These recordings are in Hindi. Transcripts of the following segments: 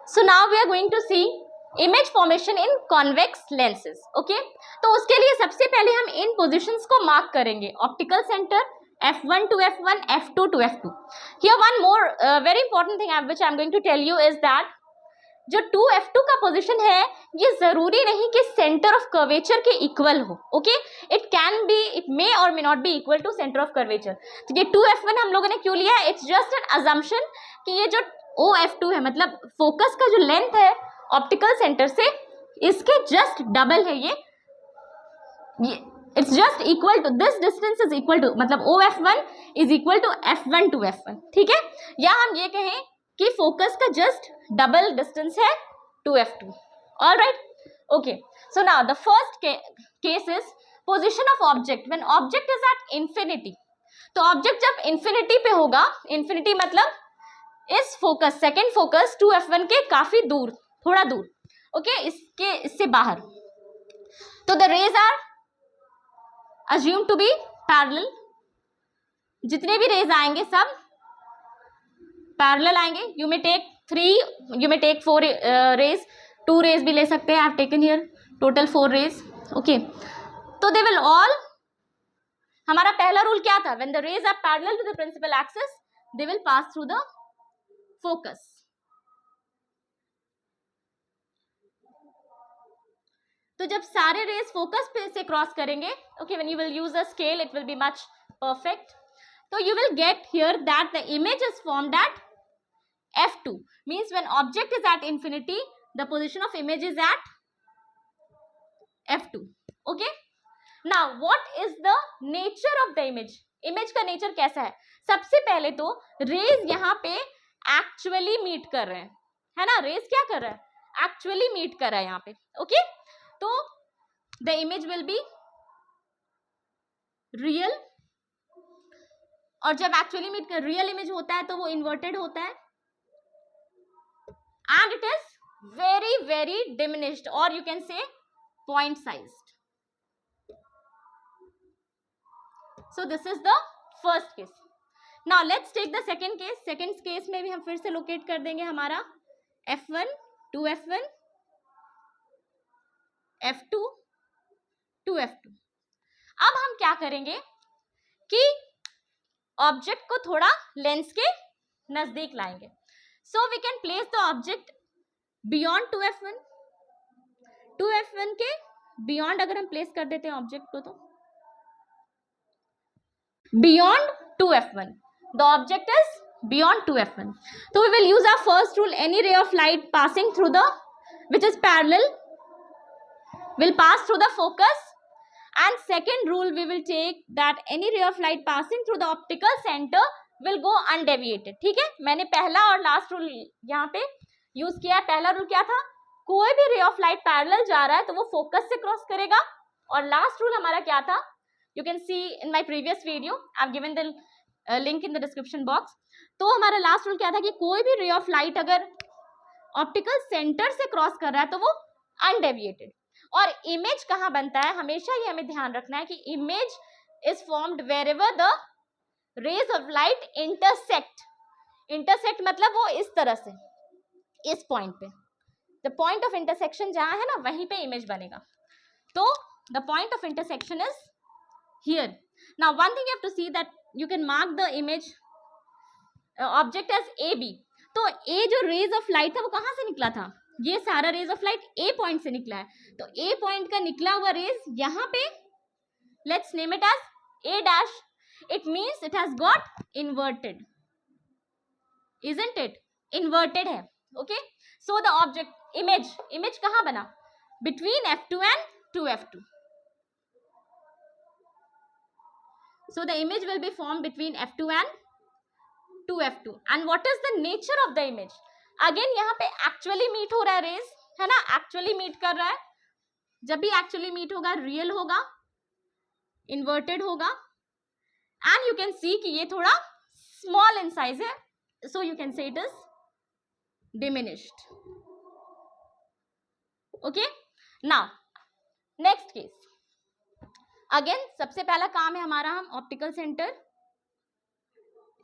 So now we are going to see image formation in convex lenses. Okay, तो उसके लिए सबसे पहले हम इन पोजिशंस को मार्क करेंगे. Optical centre F1 to F1, F2 to F2. Here one more very important thing which I am going to tell you is that जो 2F2 का पोजीशन है ये जरूरी नहीं कि सेंटर ऑफ कर्वेचर के इक्वल हो. Okay, it can be, it may और may not be equal to centre of curvature. तो ये 2F1 हम लोगों ने क्यों लिया? इट्स जस्ट एन अजम्पशन कि ये जो OF2 है, मतलब फोकस का जो लेंथ है ऑप्टिकल सेंटर से, इसके जस्ट डबल है. ये it's just equal to, this distance is equal to, मतलब OF1 is equal to F1 to F1. ठीक है, या हम ये कहें कि फोकस का जस्ट डबल डिस्टेंस है 2F2. Alright, okay. So now the first case is position of object when object is at infinity. तो ऑब्जेक्ट जब इंफिनिटी पे होगा, इंफिनिटी मतलब इस फोकस, सेकेंड फोकस 2F1 के काफी दूर, थोड़ा दूर. ओके, इससे बाहर. तो the rays are assumed to be parallel. जितने भी रेज आएंगे सब पैरेलल आएंगे. You may take 3, you may take 4 rays, 2 rays भी ले सकते हैं. I have taken here total 4 rays. Okay, तो दे विल ऑल, हमारा पहला रूल क्या था? When the rays are parallel to the principal axis they will pass through the focus. तो जब सारे रेज फोकस पे से क्रॉस करेंगे, okay, when you will use a scale it will be much perfect. So you will get here that the image is formed at F2. Means when object is at infinity, the position of image is at F2. Okay. Now what is the nature of the image? Image का nature कैसा है? सबसे पहले तो rays यहाँ पे actually meet कर रहे हैं, है ना? rays क्या कर रहा है? Actually meet कर रहा है यहाँ पे. Okay. तो the image will be real. और जब एक्चुअली मीट कर रियल इमेज होता है तो वो इन्वर्टेड होता है and it is very very diminished, और you can say point sized. So this is the first case. Now let's take the second case. Second case में भी हम फिर से लोकेट कर देंगे हमारा F1 to F1, F2 to F2. अब हम क्या करेंगे कि ऑब्जेक्ट को थोड़ा लेंस के नजदीक लाएंगे. So we can place the object beyond 2F1. 2F1 के बियॉन्ड अगर हम प्लेस कर देते हैं ऑब्जेक्ट को, तो beyond 2F1, the object is beyond 2F1. तो we will use our first rule, any ray of light passing through the which is parallel will pass through the focus. And second rule we will take that any ray of light passing through the optical center will go undeviated. ठीक है, मैंने पहला और लास्ट रूल यहाँ पे यूज किया. पहला रूल क्या था? कोई भी रे ऑफ लाइट पैरेलल जा रहा है तो वो फोकस से क्रॉस करेगा. और लास्ट रूल हमारा क्या था? You can see in my previous video, I have given the link in the description box. तो हमारा लास्ट रूल क्या था कि कोई भी रे ऑफ लाइट अगर ऑप्टिकल सेंटर से क्रॉस कर रहा है तो वो अनडेविएटेड. और इमेज कहाँ बनता है? हमेशा ये हमें ध्यान रखना है कि image is formed wherever the rays of light intersect. Intersect मतलब वो इस तरह से, इस पॉइंट पे, द पॉइंट ऑफ इंटरसेक्शन जहां है ना, वहीं पे इमेज बनेगा. तो the point of intersection is here. Now one thing you have to see that you can mark the image object as AB. तो ए जो रेज ऑफ लाइट था वो कहां से निकला था? ये सारा rays of light A point से निकला है. तो ए पॉइंट का निकला हुआ रेज यहाँ पे, let's name it as A dash. It means it has got inverted, isn't it? Inverted है. Okay, so the object image कहाँ बना? Between F2 and 2F2. So the image will be form between F2 and 2F2. And what is the nature of the image? Again यहाँ पे एक्चुअली मीट हो रहा है रेज, है ना? एक्चुअली मीट कर रहा है. जब भी एक्चुअली मीट होगा रियल होगा, इन्वर्टेड होगा. एंड यू कैन सी कि ये थोड़ा स्मॉल इन साइज है, सो यू कैन से it is diminished. Okay, now next case. Again सबसे पहला काम है हमारा, हम optical centre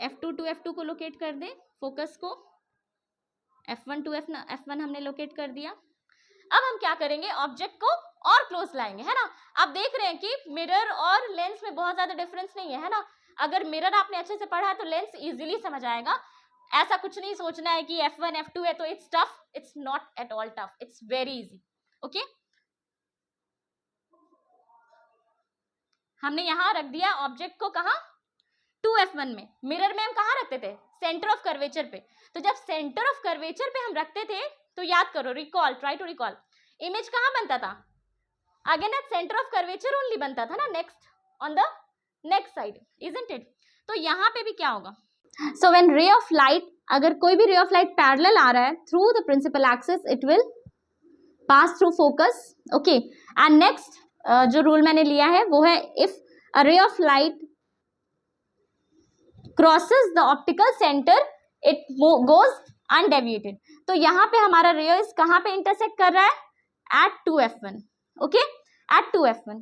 F2 to F2 को लोकेट कर दें, फोकस को. F1 to F1 हमने लोकेट कर दिया। अब हम क्या करेंगे, ऑब्जेक्ट को और क्लोज लाएंगे, है ना। आप देख रहे हैं कि मिरर और लेंस में बहुत ज्यादा डिफरेंस नहीं है ना। अगर मिरर आपने अच्छे से पढ़ा है तो लेंस इजीली समझ आएगा। ऐसा कुछ नहीं सोचना है कि F1 F2 है तो it's tough, it's not at all tough, it's very easy. Okay, हमने यहां रख दिया ऑब्जेक्ट को, कहां, 2F1 में। मिरर में हम कहां रखते थे, सेंटर ऑफ कर्वेचर पे। तो जब सेंटर ऑफ कर्वेचर पे हम रखते थे तो याद करो, recall, try to recall, image कहां बनता था, again at centre of curvature only बनता था ना, next on the next side, isn't it. तो यहाँ पे भी क्या होगा, so when ray of light, अगर कोई भी रे ऑफ लाइट पैरेलल आ रहा है through the principal axis, it will pass through focus. Okay, and next जो रूल मैंने लिया है वो है, if a ray of light crosses the optical centre it goes undeviated. तो यहाँ पे हमारा रेस कहाँ पे इंटरसेक्ट कर रहा है, at 2F1। Okay, at 2F1।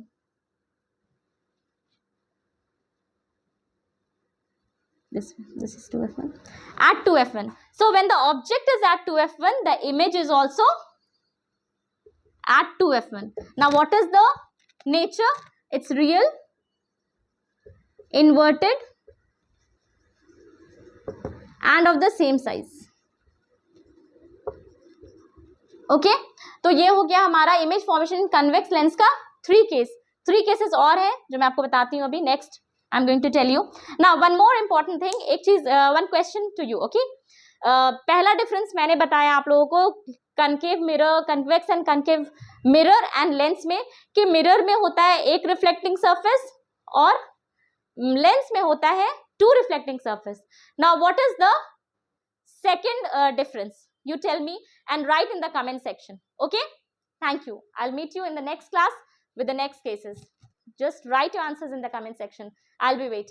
this is 2F1 at 2F1. So when the object is at 2F1, the image is also at 2F1. Now what is the nature, it's real, inverted and of the same size. Okay, तो ये हो गया हमारा इमेज फॉर्मेशन इन कन्वेक्स लेंस का 3 केसेस और है जो मैं आपको बताती हूँ अभी। Next I am going to tell you now one more important thing, एक चीज, one question to you. Okay, पहला डिफरेंस मैंने बताया आप लोगों को concave mirror, convex and concave mirror and lens में, कि मिरर में होता है एक रिफ्लेक्टिंग सरफेस और लेंस में होता है 2 reflecting surface. Now what is the second difference, you tell me and write in the comment section. Okay, thank you, I'll meet you in the next class with the next cases. Just write your answers in the comment section, I'll be waiting.